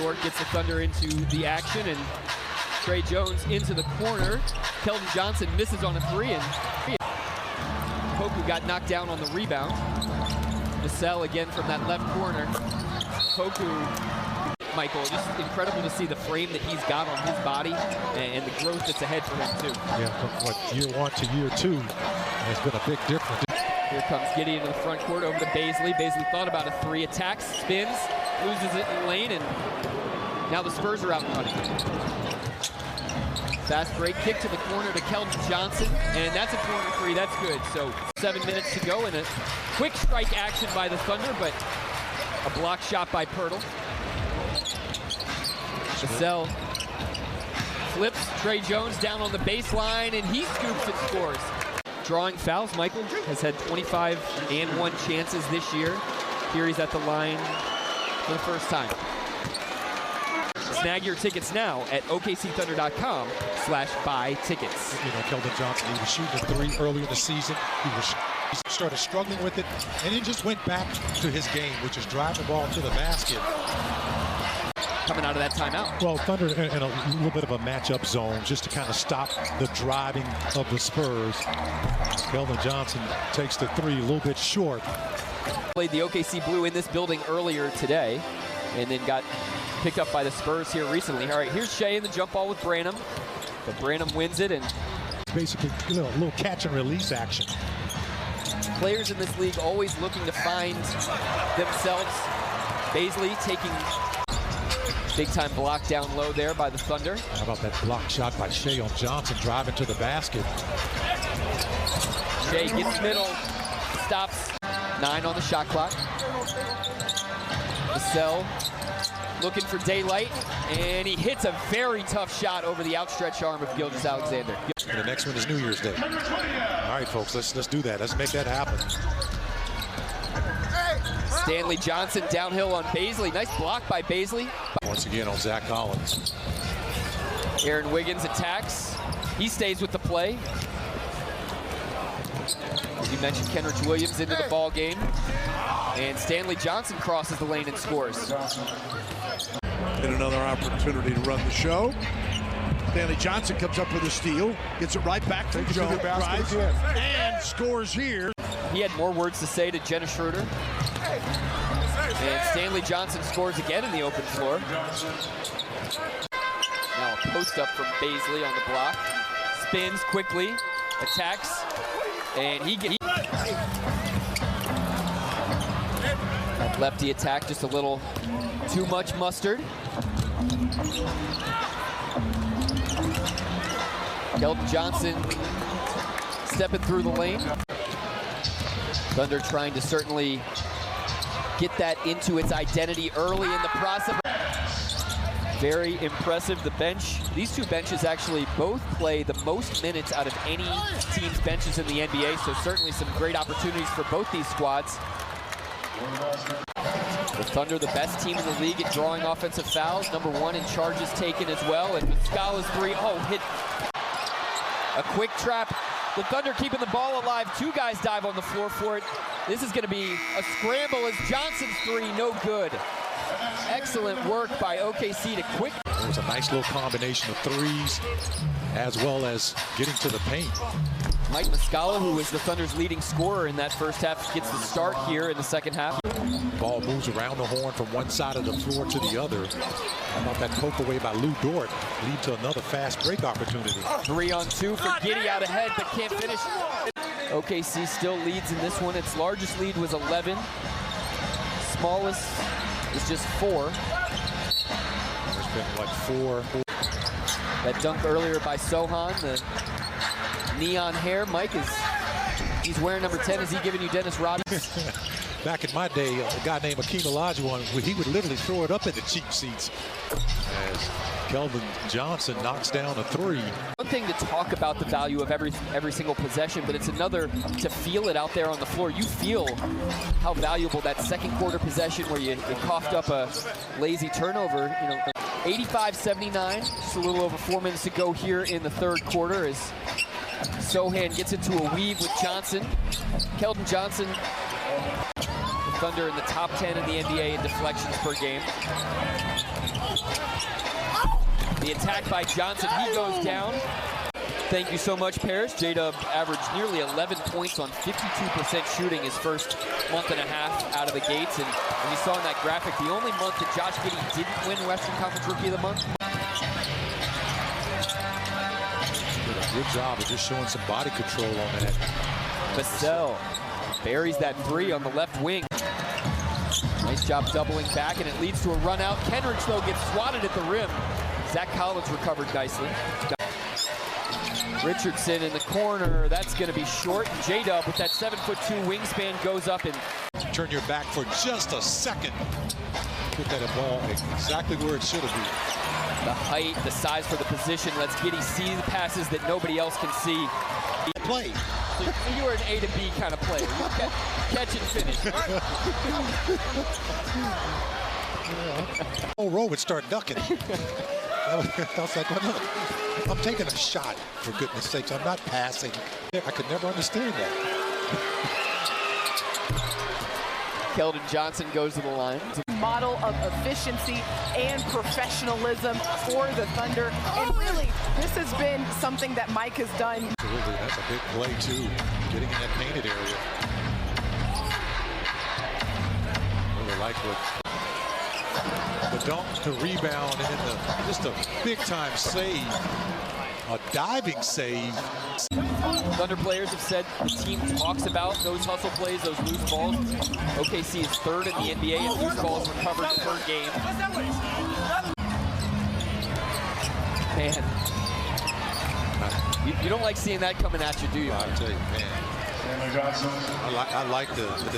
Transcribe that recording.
Dort gets the Thunder into the action, and Tre Jones into the corner. Keldon Johnson misses on a three, and Poku got knocked down on the rebound. Vassell again from that left corner. Poku, Michael, just incredible to see the frame that he's got on his body and the growth that's ahead for him too. Yeah, from year 1 to year 2, there's been a big difference. Here comes Giddey into the front court over to Bazley. Bazley thought about a three, attacks, spins, loses it in the lane, and now the Spurs are out and running. Fast break kick to the corner to Keldon Johnson, and that's a corner three, that's good. So 7 minutes to go, and a quick strike action by the Thunder, but a block shot by Pirtle. Vassell flips Tre Jones down on the baseline, and he scoops and scores. Drawing fouls, Michael has had 25 and 1 chances this year. Here he's at the line for the first time. Snag your tickets now at okcthunder.com/buy tickets. You know, Keldon Johnson, he was shooting a three early in the season. He started struggling with it, and then just went back to his game, which is driving the ball to the basket. Coming out of that timeout. Well, Thunder in a little bit of a matchup zone just to kind of stop the driving of the Spurs. Keldon Johnson takes the three a little bit short. Played the OKC Blue in this building earlier today, and then got picked up by the Spurs here recently. All right, here's Shea in the jump ball with Branham. But Branham wins it, and basically a little catch and release action. Players in this league always looking to find themselves. Bazley taking big-time block down low there by the Thunder. How about that block shot by Shea on Johnson, driving to the basket. Shea gets middle, stops. 9 on the shot clock. Vassell looking for daylight, and he hits a very tough shot over the outstretched arm of Gilgeous-Alexander. And the next one is New Year's Day. All right, folks, let's do that. Let's make that happen. Stanley Johnson downhill on Bazley. Nice block by Bazley. Once again on Zach Collins. Aaron Wiggins attacks. He stays with the play. As you mentioned, Kenrich Williams into the ball game. And Stanley Johnson crosses the lane and scores. And another opportunity to run the show. Stanley Johnson comes up with a steal, gets it right back to Jones, drives, and scores here. He had more words to say to Jenna Schroeder. And Stanley Johnson scores again in the open floor. Now a post up from Bazley on the block. Spins quickly, attacks, and that lefty attack, just a little too much mustard. Keldon Johnson stepping through the lane. Thunder trying to certainly get that into its identity early in the process. Very impressive, the bench. These two benches actually both play the most minutes out of any team's benches in the NBA, so certainly some great opportunities for both these squads. The Thunder, the best team in the league at drawing offensive fouls, #1 in charges taken as well, and Muscala's three, hit a quick trap. The Thunder keeping the ball alive. 2 guys dive on the floor for it. This is going to be a scramble as Johnson's three, no good. Excellent work by OKC to quick. It was a nice little combination of threes as well as getting to the paint. Mike Muscala, who was the Thunder's leading scorer in that first half, gets the start here in the second half. Ball moves around the horn from one side of the floor to the other. How about that poke away by Lou Dort lead to another fast break opportunity. 3-on-2 for Giddey out ahead, but can't finish. OKC still leads in this one. Its largest lead was 11. Smallest is just 4. There's been, what, 4? That dunk earlier by Sohan, the neon hair. Mike, he's wearing number 10. Is he giving you Dennis Rodman? Back in my day, a guy named Akeem Olajuwon, he would literally throw it up in the cheap seats. As Keldon Johnson knocks down a 3. One thing to talk about the value of every single possession, but it's another to feel it out there on the floor. You feel how valuable that second quarter possession where you coughed up a lazy turnover. 85-79, just a little over 4 minutes to go here in the third quarter as Sohan gets into a weave with Johnson. Keldon Johnson, the Thunder in the top 10 in the NBA in deflections per game. The attack by Johnson, he goes down. Thank you so much, Parrish. J-Dub averaged nearly 11 points on 52% shooting his first month and a half out of the gates. And you saw in that graphic, the only month that Josh Giddey didn't win Western Conference Rookie of the Month. Did a good job of just showing some body control on that. Vassell buries that three on the left wing. Nice job doubling back, and it leads to a run out. Kenrich, though, gets swatted at the rim. Zach Collins recovered nicely. Richardson in the corner. That's going to be short. J-Dub with that 7'2" wingspan goes up and turn your back for just a second. Put that ball exactly where it should have been. The height, the size for the position lets Giddey see the passes that nobody else can see. Play. So you were an A to B kind of player. You catch and finish. Whole row would start ducking. I was like, well, look, I'm taking a shot, for goodness sakes. I'm not passing. I could never understand that. Keldon Johnson goes to the line. Model of efficiency and professionalism for the Thunder. And really, this has been something that Mike has done. Absolutely, that's a big play, too. Getting in that painted area. Really like what the dunk, the rebound, and then just a big-time save. A diving save. Thunder players have said the team talks about those hustle plays, those loose balls. OKC is third in the NBA in loose balls recovered per game. Man, you don't like seeing that coming at you, do you? I tell you, man. I like the